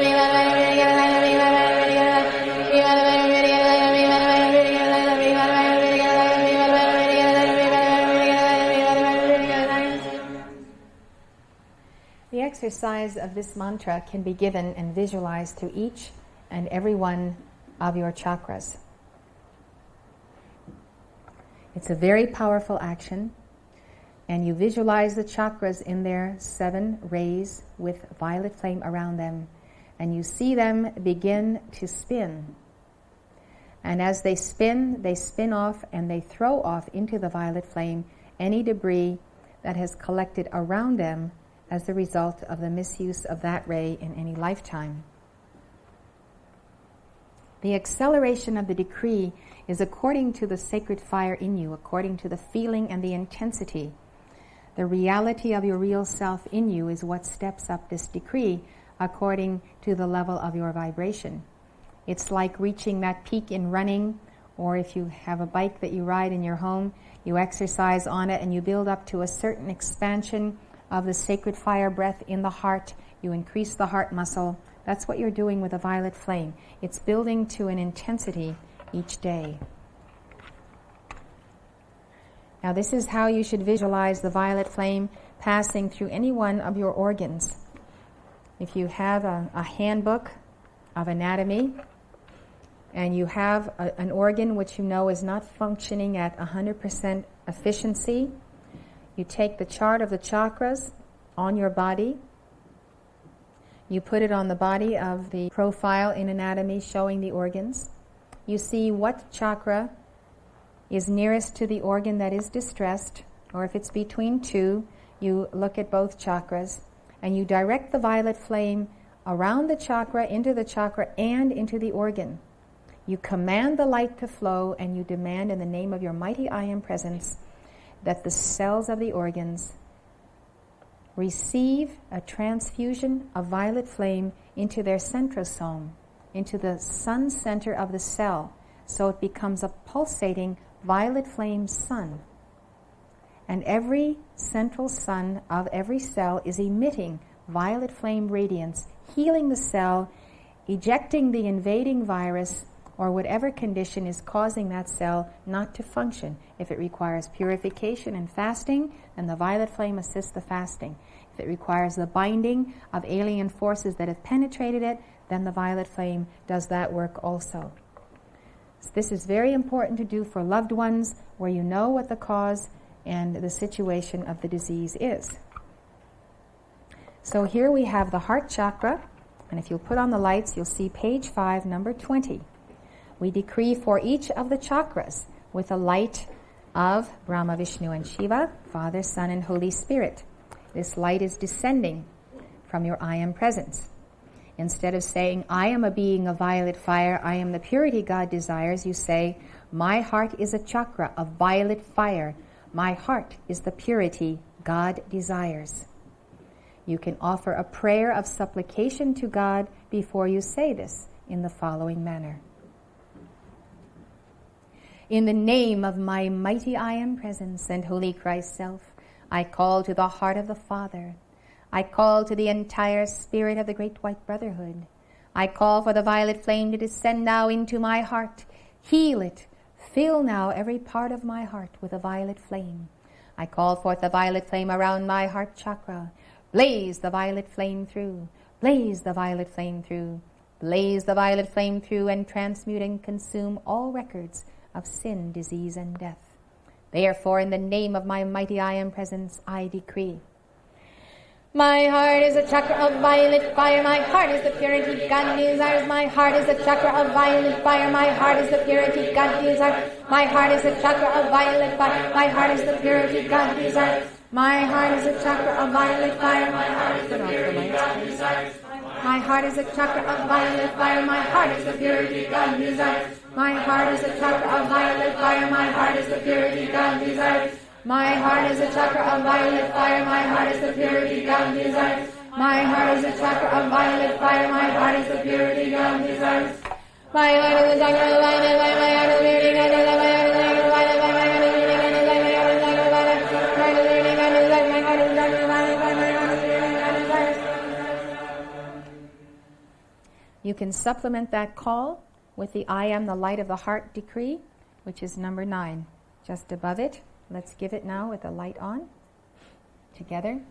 The exercise of this mantra can be given and visualized through each and every one of your chakras. It's a very powerful action, and you visualize the chakras in their 7 rays with violet flame around them, and you see them begin to spin. And as they spin off, and they throw off into the violet flame any debris that has collected around them as the result of the misuse of that ray in any lifetime. The acceleration of the decree is according to the sacred fire in you, according to the feeling and the intensity. The reality of your real self in you is what steps up this decree according to the level of your vibration. It's like reaching that peak in running, or if you have a bike that you ride in your home, you exercise on it and you build up to a certain expansion of the sacred fire breath in the heart. You increase the heart muscle. That's what you're doing with a violet flame. It's building to an intensity each day. Now this is how you should visualize the violet flame passing through any one of your organs. If you have a handbook of anatomy and you have an organ which you know is not functioning at 100% efficiency, you take the chart of the chakras on your body, you put it on the body of the profile in anatomy showing the organs. You see what chakra is nearest to the organ that is distressed, or if it's between two, you look at both chakras, and you direct the violet flame around the chakra, and into the organ. You command the light to flow, and you demand in the name of your mighty I Am Presence that the cells of the organs receive a transfusion of violet flame into their centrosome, into the sun center of the cell, so it becomes a pulsating violet flame sun. And every central sun of every cell is emitting violet flame radiance, healing the cell, ejecting the invading virus or whatever condition is causing that cell not to function. If it requires purification and fasting, then the violet flame assists the fasting. If it requires the binding of alien forces that have penetrated it, then the violet flame does that work also. So this is very important to do for loved ones where you know what the cause and the situation of the disease is. So here we have the heart chakra, and if you'll put on the lights, you'll see page 5, number 20. We decree for each of the chakras with a light of Brahma, Vishnu, and Shiva, Father, Son, and Holy Spirit. This light is descending from your I Am Presence. Instead of saying, I am a being of violet fire, I am the purity God desires, you say, my heart is a chakra of violet fire. My heart is the purity God desires. You can offer a prayer of supplication to God before you say this in the following manner. In the name of my mighty I Am Presence and Holy Christ Self, I call to the heart of the Father. I call to the entire spirit of the Great White Brotherhood. I call for the violet flame to descend now into my heart. Heal it. Fill now every part of my heart with a violet flame. I call forth the violet flame around my heart chakra. Blaze the violet flame through. Blaze the violet flame through. Blaze the violet flame through and transmute and consume all records of sin, disease, and death. Therefore, in the name of my mighty I Am Presence, I decree. My heart is a chakra of violet fire. My heart is the purity God desires. My heart is a chakra of violet fire. My heart is the purity God desires. My heart is a chakra of violet fire. My heart is the purity God desires. My heart is a chakra of violet fire. My heart is the purity God desires. My heart is a chakra of violet fire. My heart is the purity God desires. My heart is a chakra of violet fire. My heart is the purity God desires. My heart is a chakra of violet fire. My heart is the purity God desires. My heart is a chakra of violet fire. My heart is the purity God desires. My heart is a chakra of violet fire. My heart is the purity God desires. My heart is the chakra of violet fire. My heart is the purity God desires. My heart is the chakra of violet fire. My heart is the purity God desires. My heart is the chakra of violet fire. My heart is the purity God desires. You can supplement that call with the I Am the Light of the Heart decree, which is number 9, just above it. Let's give it now with the light on. Together.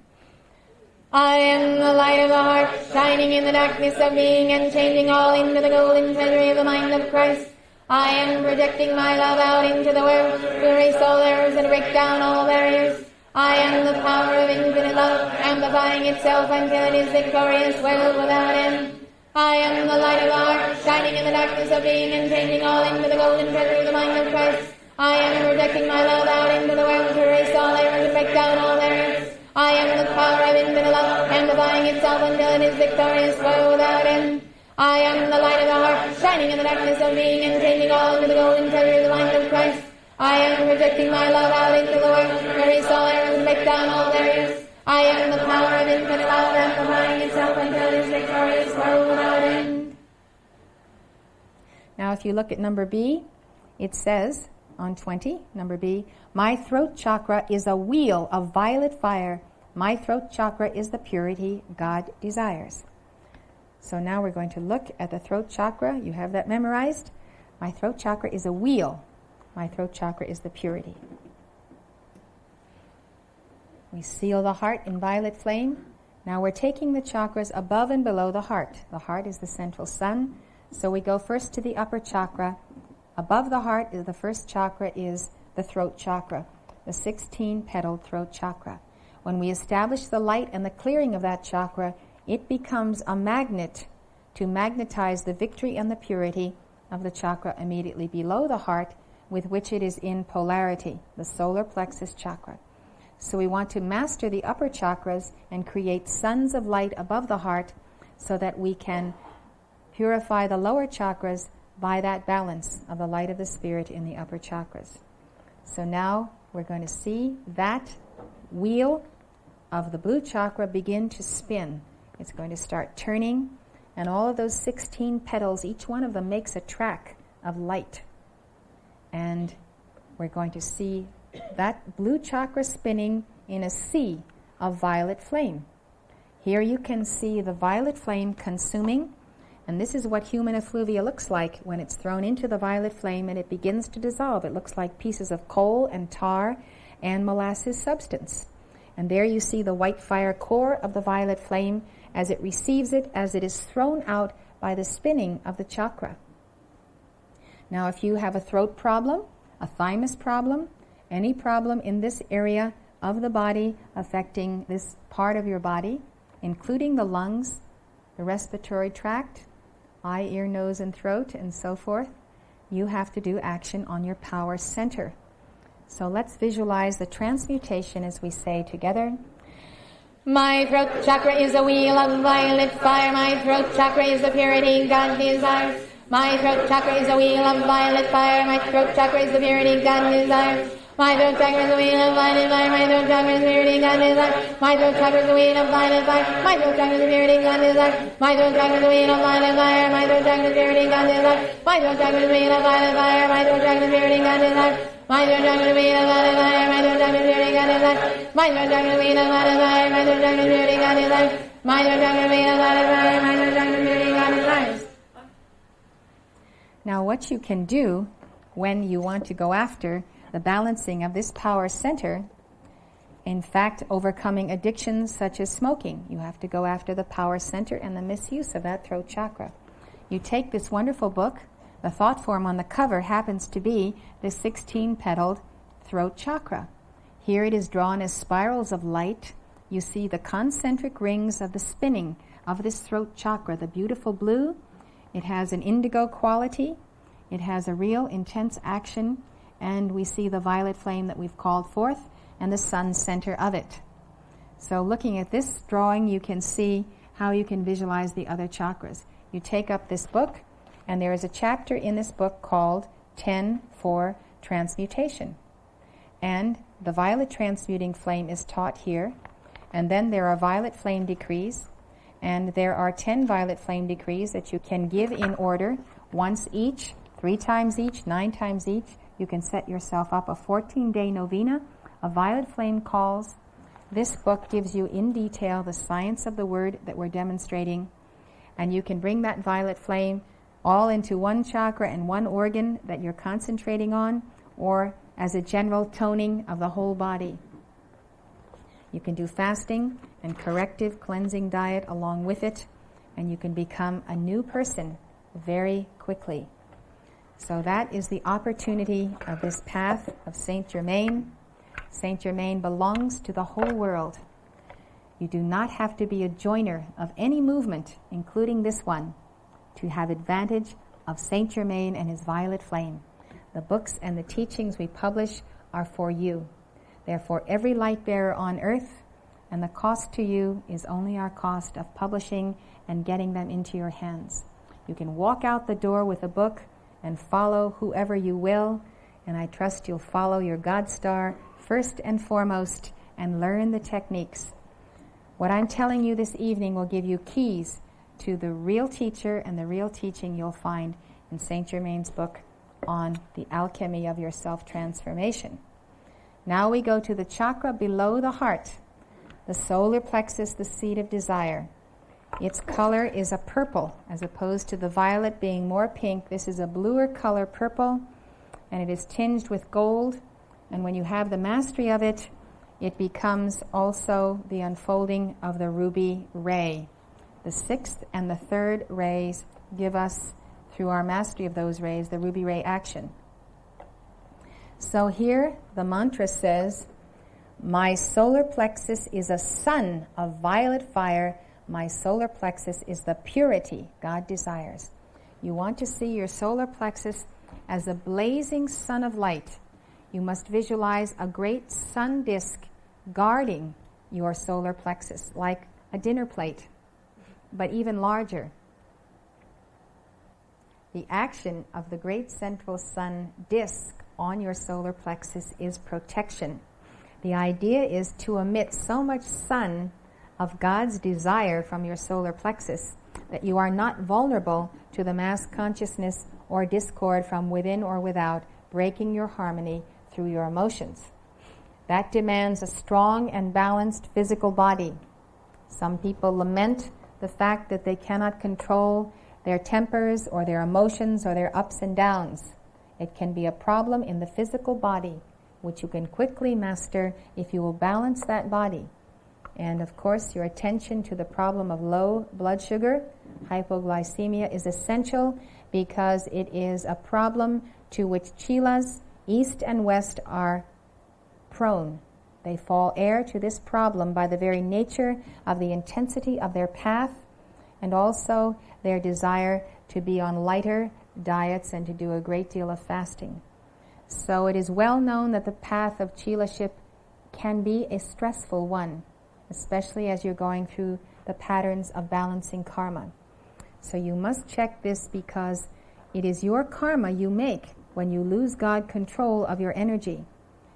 I am the light of the heart, shining in the darkness of being and changing all into the golden treasury of the mind of Christ. I am projecting my love out into the world to erase all errors and break down all barriers. I am the power of infinite love, amplifying itself until it is victorious, world without end. I am the light of the heart, shining in the darkness of being and changing all into the golden treasury of the mind of Christ. I am projecting my love out into the world to erase all errors and break down all barriers. I am the power of infinite love, amplifying itself until it is victorious, world without end. I am the light of the heart, shining in the darkness of being and changing all into the golden treasury of the mind of Christ. I am projecting my love out into the world to erase all errors and break down all barriers. I am the power of infinite love, amplifying itself until it is victorious, world without end. Now if you look at number B, it says on 20, number B, my throat chakra is a wheel of violet fire. My throat chakra is the purity God desires. So now we're going to look at the throat chakra. You have that memorized. My throat chakra is a wheel. My throat chakra is the purity. We seal the heart in violet flame. Now we're taking the chakras above and below the heart. The heart is the central sun. So we go first to the upper chakra. Above the heart, the first chakra is the throat chakra, the 16-petaled throat chakra. When we establish the light and the clearing of that chakra, it becomes a magnet to magnetize the victory and the purity of the chakra immediately below the heart, with which it is in polarity, the solar plexus chakra. So we want to master the upper chakras and create suns of light above the heart so that we can purify the lower chakras by that balance of the light of the spirit in the upper chakras. So now we're going to see that wheel of the blue chakra begin to spin. It's going to start turning, and all of those 16 petals, each one of them makes a track of light. And we're going to see that blue chakra spinning in a sea of violet flame. Here you can see the violet flame consuming, and this is what human effluvia looks like when it's thrown into the violet flame and it begins to dissolve. It looks like pieces of coal and tar and molasses substance. And there you see the white fire core of the violet flame as it receives it, as it is thrown out by the spinning of the chakra. Now, if you have a throat problem, a thymus problem, any problem in this area of the body affecting this part of your body, including the lungs, the respiratory tract, eye, ear, nose, and throat, and so forth, you have to do action on your power center. So let's visualize the transmutation as we say together. My throat chakra is a wheel of violet fire. My throat chakra is the purity God desires. My throat chakra is a wheel of violet fire. My throat chakra is the purity God desires. My throat chakra is a wheel of violet fire. My throat chakra is the purity God desires. My throat chakra is a wheel of violet fire. My throat chakra is the purity God desires. My throat chakra is a wheel of violet fire. My throat chakra is the purity God desires. My throat chakra is a wheel of violet fire. My throat chakra is the purity God desires. My throat chakra is a wheel of violet fire. My throat chakra is the purity God desires. My throat chakra is a wheel of violet fire. My throat chakra is the purity God desires. My throat chakra is a wheel of violet fire. My throat chakra is the purity God desires. Now what you can do when you want to go after the balancing of this power center, in fact, overcoming addictions such as smoking, you have to go after the power center and the misuse of that throat chakra. You take this wonderful book, the thought form on the cover happens to be the 16-petaled throat chakra. Here it is drawn as spirals of light. You see the concentric rings of the spinning of this throat chakra, the beautiful blue. It has an indigo quality. It has a real intense action. And we see the violet flame that we've called forth and the sun center of it. So looking at this drawing, you can see how you can visualize the other chakras. You take up this book, and there is a chapter in this book called 10 for Transmutation. And the violet transmuting flame is taught here. And then there are violet flame decrees. And there are 10 violet flame decrees that you can give in order, once each, 3 times each, 9 times each. You can set yourself up a 14-day novena of violet flame calls. This book gives you in detail the science of the word that we're demonstrating. And you can bring that violet flame all into one chakra and one organ that you're concentrating on, or as a general toning of the whole body. You can do fasting and corrective cleansing diet along with it, and you can become a new person very quickly. So that is the opportunity of this path of Saint Germain. Saint Germain belongs to the whole world. You do not have to be a joiner of any movement, including this one, to have advantage of Saint Germain and his violet flame. The books and the teachings we publish are for you. They are for every light bearer on earth, and the cost to you is only our cost of publishing and getting them into your hands. You can walk out the door with a book and follow whoever you will, and I trust you'll follow your God star first and foremost and learn the techniques. What I'm telling you this evening will give you keys to the real teacher and the real teaching you'll find in Saint Germain's book on the alchemy of your self-transformation. Now we go to the chakra below the heart, the solar plexus, the seat of desire. Its color is a purple, as opposed to the violet being more pink. This is a bluer color purple, and it is tinged with gold. And when you have the mastery of it, it becomes also the unfolding of the ruby ray. The sixth and the third rays give us, through our mastery of those rays, the ruby ray action. So here the mantra says, my solar plexus is a sun of violet fire. My solar plexus is the purity God desires. You want to see your solar plexus as a blazing sun of light. You must visualize a great sun disk guarding your solar plexus, like a dinner plate, but even larger. The action of the great central sun disk on your solar plexus is protection. The idea is to emit so much sun of God's desire from your solar plexus that you are not vulnerable to the mass consciousness or discord from within or without, breaking your harmony through your emotions. That demands a strong and balanced physical body. Some people lament the fact that they cannot control their tempers or their emotions or their ups and downs. It can be a problem in the physical body, which you can quickly master if you will balance that body. And of course, your attention to the problem of low blood sugar, hypoglycemia, is essential because it is a problem to which chelas, east and west, are prone. They fall heir to this problem by the very nature of the intensity of their path and also their desire to be on lighter diets and to do a great deal of fasting. So it is well known that the path of chelaship can be a stressful one, especially as you're going through the patterns of balancing karma. So you must check this because it is your karma you make when you lose God control of your energy.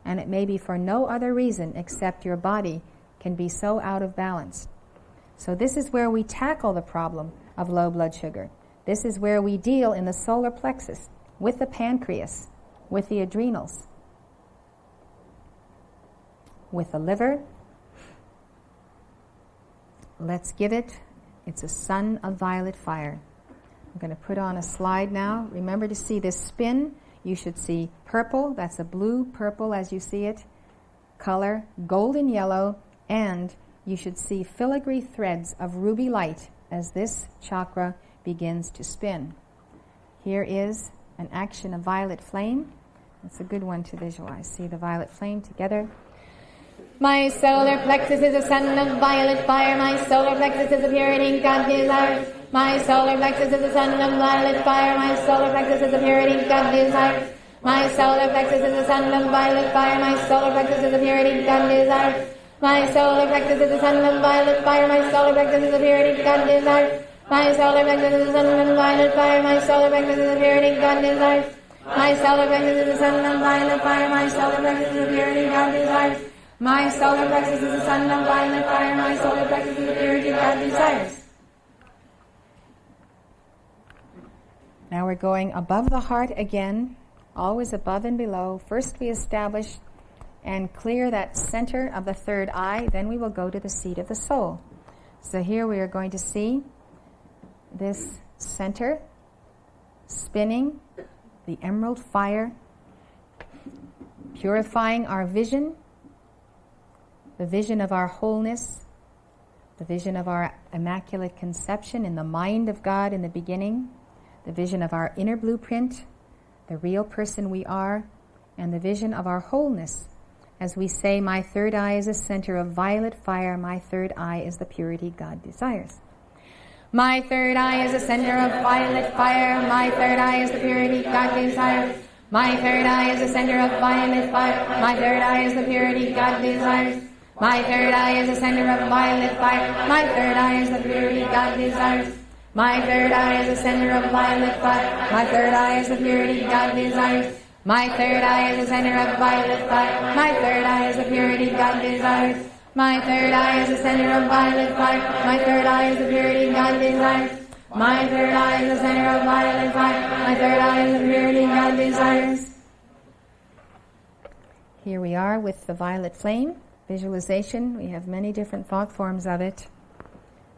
And it may be for no other reason except your body can be so out of balance. So this is where we tackle the problem of low blood sugar. This is where we deal in the solar plexus with the pancreas, with the adrenals, with the liver. Let's give it. It's a sun of violet fire. I'm going to put on a slide now. Remember to see this spin. You should see purple. That's a blue purple as you see it. Color, golden yellow, and you should see filigree threads of ruby light as this chakra begins to spin. Here is an action of violet flame. It's a good one to visualize. See the violet flame together. My solar plexus is a sun of violet fire. My solar plexus is a purity God desires. My solar plexus is a sun of violet fire. My solar plexus is a purity God desires. My solar plexus is a sun of violet fire. My solar plexus is a purity God desires. My solar plexus is a sun of violet fire. My solar plexus is a purity God desires. My solar plexus is a sun of violet fire. My solar plexus is a purity God desires. My solar plexus is a sun of violet fire. My solar plexus is a purity God desires. My solar plexus is a sun of violet fire. My solar plexus is a purity God desires. Now we're going above the heart again, always above and below. First we establish and clear that center of the third eye, then we will go to the seat of the soul. So here we are going to see this center spinning, the emerald fire, purifying our vision, the vision of our wholeness, the vision of our immaculate conception in the mind of God in the beginning, the vision of our inner blueprint, the real person we are, and the vision of our wholeness. As we say, my third eye is a center of violet fire, my third eye is the purity God desires. My third eye is a center of violet fire, my third eye is the purity God desires. My third eye is a center of violet fire, my third eye is the purity God desires. My third eye is a center of violet fire, my third eye is the purity God desires. My third eye is a center of violet fire, my third eye is the purity God desires. My third eye is a center of violet fire, my third eye is the purity God desires. My third eye is a center of violet fire, my third eye is the purity God desires. My third eye is a center of violet fire, my third eye is the purity God desires. Here we are with the violet flame. Visualization, we have many different thought forms of it.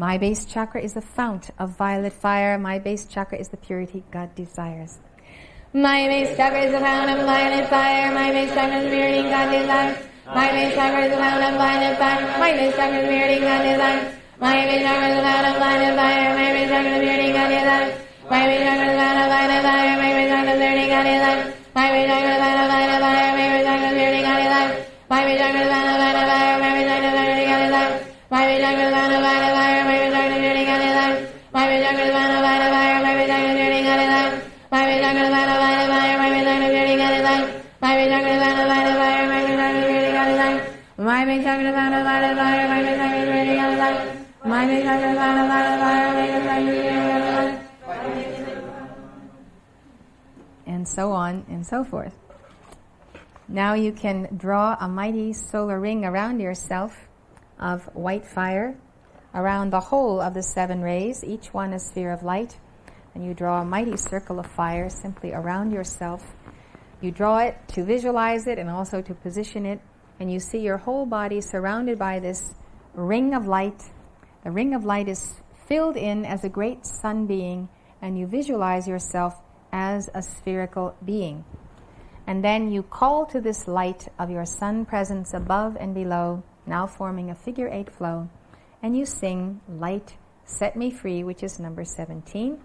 My base chakra is the fount of violet fire. My base chakra is the purity God desires. My base chakra is the fount of violet fire. My base chakra is the purity God desires. My base chakra is the fount of violet fire. My base chakra is the purity God desires. My base chakra is the fount of violet fire. My base chakra is the purity God desires. My base chakra is the fount of violet fire. My base chakra is the purity God desires. My base chakra is the fount of violet fire. My base chakra is the purity God desires. My base chakra is the fount of violet fire. My base chakra is the purity God desires. My base chakra is the fount of violet fire. My base chakra is the purity God desires. My base chakra is the fount of violet fire. My base chakra is the purity God desires. My base chakra is the fount of violet fire. My base chakra is the purity God desires. My base chakra is the fount of violet fire. My base chakra is the purity God desires. My base chakra is the fount of violet fire. My base chakra is the purity God desires. My base chakra is the fount of violet fire. My base chakra is the purity God desires. And so on and so forth. Now you can draw a mighty solar ring around yourself of white fire, around the whole of the 7 rays, each one a sphere of light, and you draw a mighty circle of fire simply around yourself. You draw it to visualize it and also to position it, and you see your whole body surrounded by this ring of light. The ring of light is filled in as a great sun being, and you visualize yourself as a spherical being. And then you call to this light of your sun presence above and below, now forming a figure 8 flow, and you sing Light Set Me Free, which is number 17.